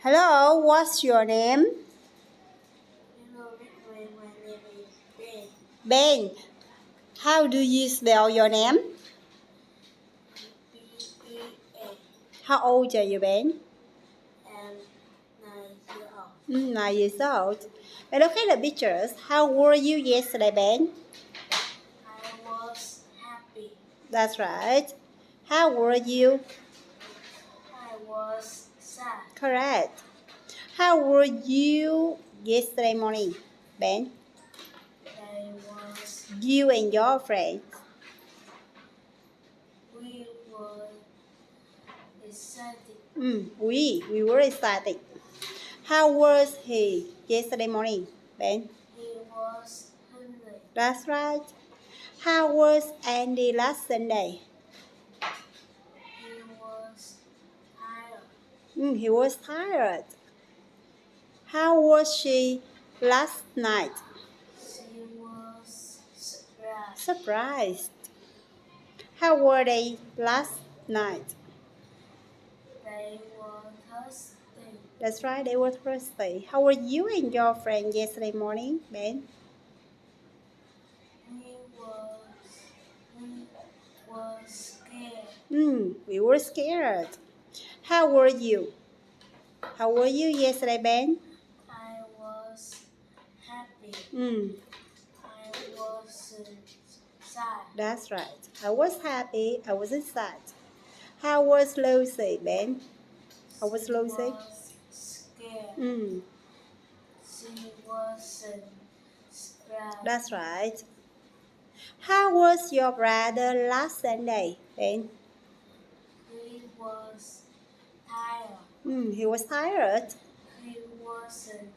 Hello, what's your name? Hello, my name is Ben. Ben. How do you spell your name? B-E-A. How old are you, Ben? I'm 9 years old. 9 years old. Ben, look at the pictures. How were you yesterday, Ben? I was happy. That's right. How were you? I was sad. Correct. How were you yesterday morning, Ben? I was. You and your friends. We were excited. We were excited. How was he yesterday morning, Ben? He was hungry. That's right. How was Andy last Sunday? He was tired. He was tired. How was she last night? She was surprised. Surprised. How were they last night? They were thirsty. That's right, they were thirsty. How were you and your friend yesterday morning, Ben? We were scared. We were scared. How were you? How were you yesterday, Ben? I was happy. I was sad. That's right. I was happy. I wasn't sad. How was Lucy, Ben? How was She Lucy? was scared. She wasn't surprised. That's right. How was your brother last Sunday, Ben? He was tired. He was tired. He wasn't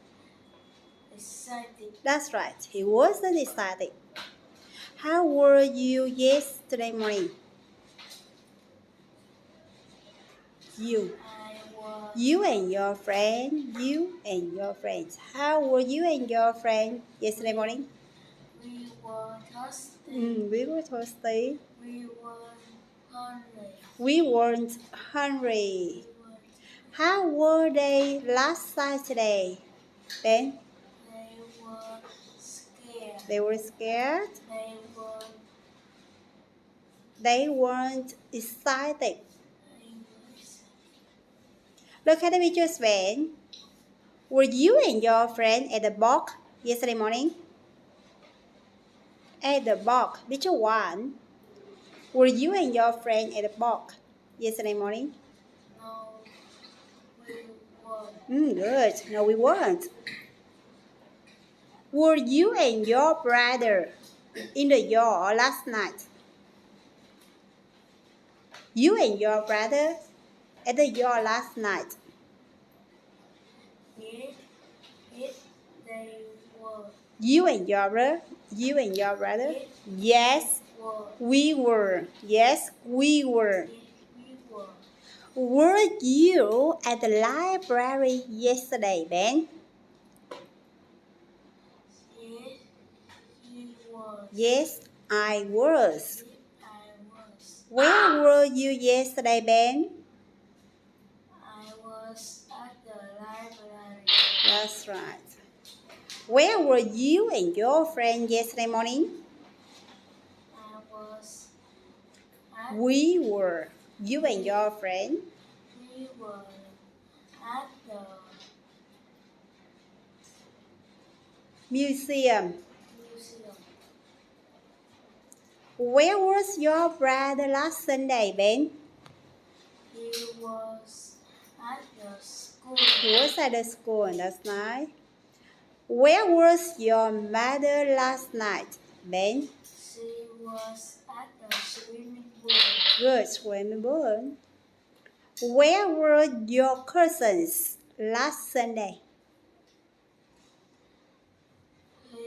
excited. That's right. He wasn't excited. How were you yesterday morning? You. You and your friend. You and your friends. How were you and your friend yesterday morning? We were thirsty. We were thirsty. We were hungry. We weren't hungry. How were they last Saturday, Ben? They were scared. They were scared. They They weren't excited. were Look at the pictures, Ben. Were you and your friend at the park yesterday morning? At the park, picture 1. Were you and your friend at the park yesterday morning? No, we weren't. Good. No, we weren't. Were you and your brother in the yard last night? You and your brother at the yard last night. Yes, they were. You and your brother? You and your brother? Yes, we were. Yes, we were. we were. Were you at the library yesterday, Ben? Yes, he was. Yes, I was. I was. Where were you yesterday, Ben? I was at the library. That's right. Where were you and your friend yesterday morning? I was at. We were. You and your friend? We were at the Museum. museum. Where was your brother last Sunday, Ben? He was at the school. He was at the school, that's nice. Where was your mother last night, Ben? She was at the swimming pool. Good, swimming pool. Where were your cousins last Sunday? He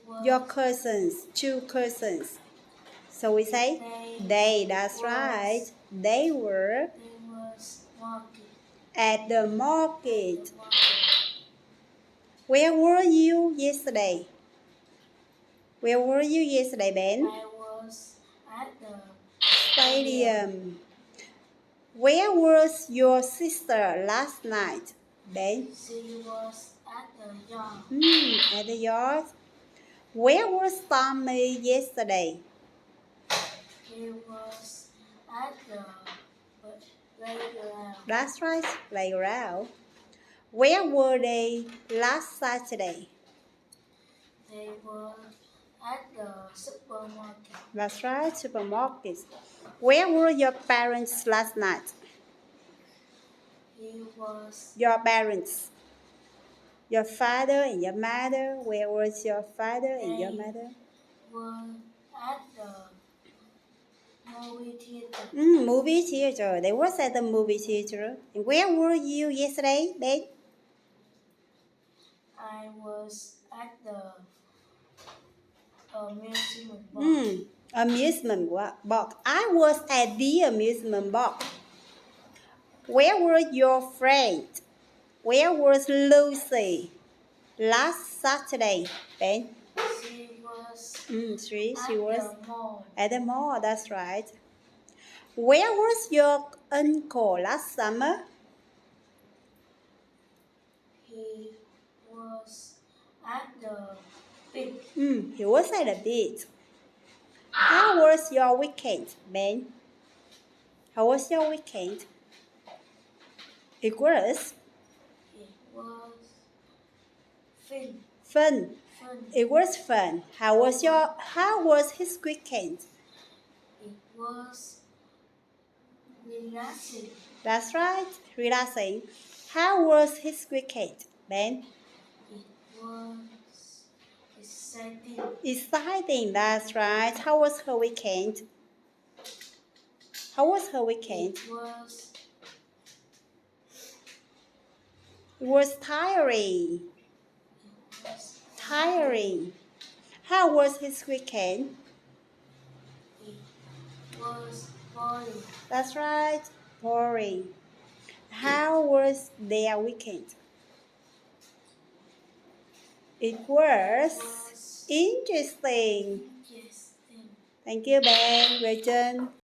was. Your cousins, 2 cousins. So we say they, that's right. They were was walking. at the market. Where were you yesterday? Where were you yesterday, Ben? I was at the Stadium. Where was your sister last night? Ben? She was at the yard. At the yard. Where was Tommy yesterday? He was at the playground. That's right, playground. Where were they last Saturday? They were at the supermarket. That's right, supermarket. Where were your parents last night? He was Your parents. Your father and your mother. Where was your father and your mother? were at the movie theater. Movie theater. They was at the movie theater. And where were you yesterday, Ben? I was at the amusement park. Amusement park. I was at the amusement park. Where were your friends? Where was Lucy last Saturday, Ben? She was She at was the mall. at the mall. That's right. Where was your uncle last summer? He was at the beach. He was at the beach. How was your weekend, Ben? How was your weekend? It was It was fun. fun. Fun. It was fun. How was his weekend? It was relaxing. That's right, relaxing. How was his weekend, Ben? It was exciting. Exciting, that's right. How was her weekend? How was her weekend? It was tiring. Tiring. How was his weekend? It was boring. That's right, boring. How was their weekend? It was interesting. Interesting. Thank you, Ben, Rachel.